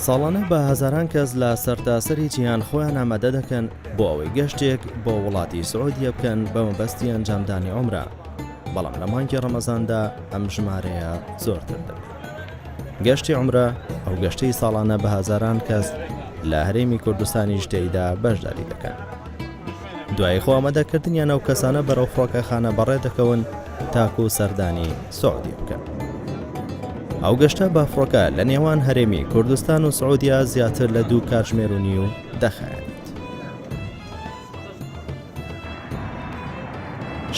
ساڵانە بە هەزاران کەس لە سەرتاسەری جیهان خۆیان ئامادە دەکەن بۆ ئەوەی گەشتێک بۆ وڵاتی سعودیە بکەن بە مەبەستی ئەنجامدانی عومرە، بەڵام لە مانگی ڕەمەزاندا ئەم ژمارەیە زۆرتر دەبێت. گەشتی عومرە ئەو گەشتەی ساڵانە بە هەزاران کەس لە هەرێمی کوردستانیش تێیدا بەشداری دەکەن. دوای خۆ ئامادەکردنیان ئەو کەسانە بەرەو فڕۆکەخانە بەڕێ دەکەون تاکو سەردانی سعودی بکەن. ئەو گەشتە بافڕۆکە لە نێوان هەرێمی کوردستان و سعودیا زیاتر لە 2 کاتژمێر و نیو دەخایێت.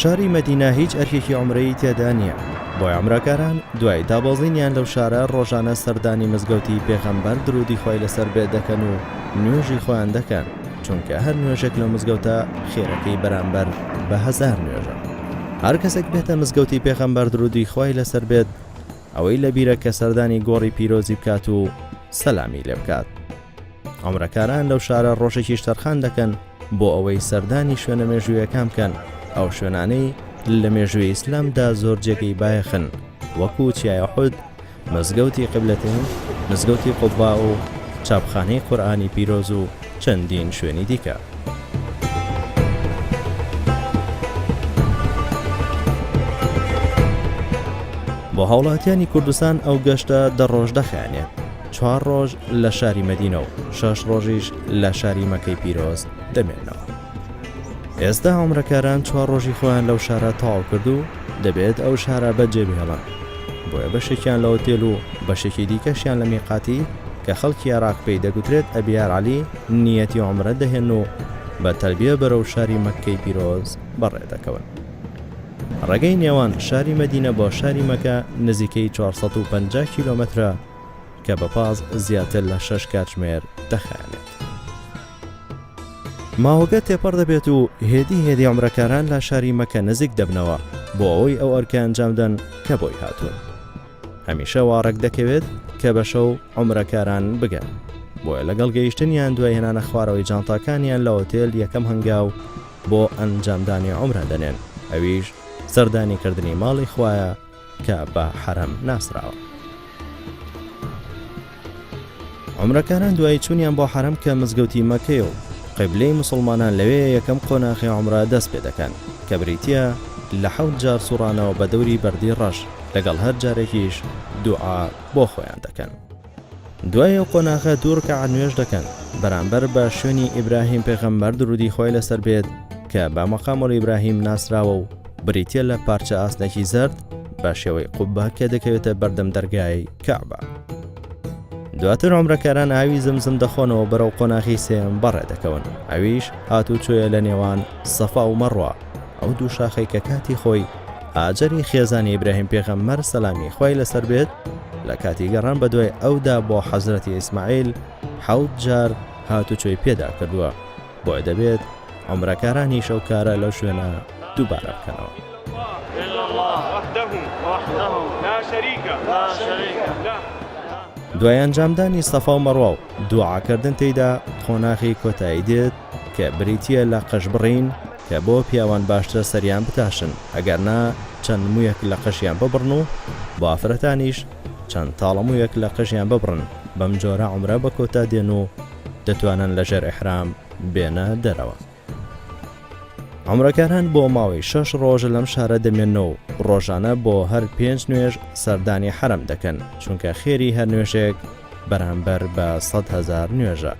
شاری مەدینە هیچ ئەرکێکی عومرەیی تێدا نییە، بۆی عومرەکاران دوای دابەزینیان لەو شارە ڕۆژانە سەردانی مزگەوتی پێغەمبەر درودی خۆی لەسەر بێت دەکەن و نوێژی خۆیان دەکەن، چونکە هەر نوێژێک لە مزگەوتە خێرەکەی بەرامبەر بە 1000 نوێژە. هەر کەسێک بێتە مزگەوتی پێغەمبەر درودی خۆی لەسەر بێت ئەوەی لەبیرە کە سەردانی گۆڕی پیرۆزی بکات و سەلامی لێ بکات. عومرەکاران لەو شارە ڕۆژێکی شتەرخان دەکەن بۆ ئەوەی سەردانی شوێنە مێژوویەکان بکەن، ئەو شوێنانەی لە مێژووی ئیسلامدا زۆر جێگەی بایەخن، وەکو چیای ئوحود، مزگەوتی قیبلەتین، مزگەوتی قوبا و چاپخانەی قورئانی پیرۆز و چەندین شوێنی دیکە. بۆ هاوڵاتیانی کوردستان ئەو گەشتە 10 ڕۆژ دەخایەنێت، 4 ڕۆژ لە شاری مەدینە و 6 ڕۆژیش لە شاری مەکەی پیرۆز دەمێنەوە. ئێستا عومرەکاران 4 ڕۆژی خۆیان لەو شارە تەواو کرد و دەبێت ئەو شارە بەجێبهێڵن، بۆیە بەشێکیان لە ئۆتێل و بەشێکی دیکەشیان لە میقاتی کە خەڵکی عێراق پێی دەگوترێت ئەبیار عەلی نیەتی عومرە دەهێن و بە تەلبیە بەرەو شاری مەکەی پیرۆز بەڕێ دەکەون. ڕێگەی نێوان شاری مەدینە بۆ شاری مەکە نزیکەی 450 کیلۆمەترە کە بە پاس زیاتر لە 6 کاتژمێر دەخایەنێت. ماوەگە تێپەڕ دەبێت و هێدی عومرەکاران لە شاری مەکە نزیک دەبنەوە بۆ ئەوەی ئەو ئەرکە ئەنجامدەن کە بۆی هاتوون. هەمیشە واڕێک دەکەوێت کە بە شەو عومرەکاران بگەن، بۆیە لەگەڵ گەیشتنیان دوای هێنانە خوارەوەی جانتاکانیان لە ئۆتێل یەکەم هەنگاو بۆ ئەنجامدانی عومرە دەنێن، ئەویش سەردانی کردنی ماڵی خوایە کە بە حەرەم ناسراوە. عومرەکاران دوای چوونیان بۆ حەرەم کە مزگەوتی مەکەیە و قیبلەی مسلمانان لەوێ یەکەم قۆناغی عومرە دەست پێ دەکەن کە بریتیە لە 7 جار سوڕانەوە بە دەوری بەردی ڕەش، لەگەڵ هەر جارێکیش دوعا بۆ خۆیان دەکەن. دوای ئەو قۆناغە 2 ڕکعات نوێژ دەکەن بەرامبەر بە شوێنی ئیبراهیم پێغەمبەر درودی خۆی لەسەر بێت کە بە مەقام ئیبراهیم ناسراوە و بریتیە لە پارچە ئاسنێکی زەرد بە شێوەی قوبا کە دەکەوێتە بەردەم دەرگای کەعبە. دواتر عومرەکاران ئاوی زمزم دەخۆنەوە بەرەو قۆناغی سێم بەڕێ دەکەون، ئەویش هاتوچۆیە لە نێوان سەفا و مەڕوا، ئەو دوو شاخەی کە کاتی خۆی ئاجەری خێزانی ئیبراهیم پێغەمبەر سەلامی خۆی لەسەر بێت لە کاتی گەڕان بە دوای ئەودا بۆ حەزرەتی ئیسماعیل 7 جار هاتوچۆی پێدا کردووە، بۆیە دەبێت عومرەکارانی شەوکارە لەو شوێنە دووبارە بکەنەوە. دوای ئەنجامدانی سەفا و مەڕوا و دوعاکردن تێیدا قۆناغی کۆتایی دێت کە بریتیە لە قەش بڕین کە بۆ پیاوان باشتر سەریان بتاشن، ئەگەرنا چەند مویەک لە قەشیان ببڕن و بۆ ئافرەتانیش چەند تاڵەمویەک لە قەشیان ببڕن. بەم جۆرە عومرە بە کۆتا دێن و دەتوانن لەژێر ئیحرام بێنە دەرەوە. عومرەکاران بۆ ماوەی 6 ڕۆژ لەم شارە دەمێنەوە و ڕۆژانە بۆ هەر 5 نوێژ سەردانی حەرەم دەکەن، چونکە خێری هەر نوێژێک بەرامبەر بە 100,000 نوێژە.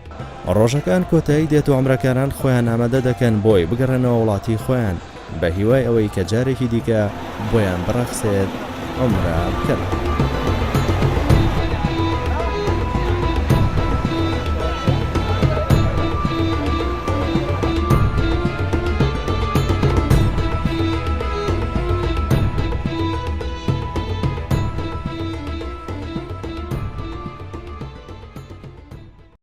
ڕۆژەکان کۆتایی دێت و عومرەکاران خۆیان ئامادە دەکەن بۆی بگەڕێنەوە وڵاتی خۆیان بە هیوای ئەوەی کە جارێکی دیکە بۆیان بڕەخسێت عومرە بکەن.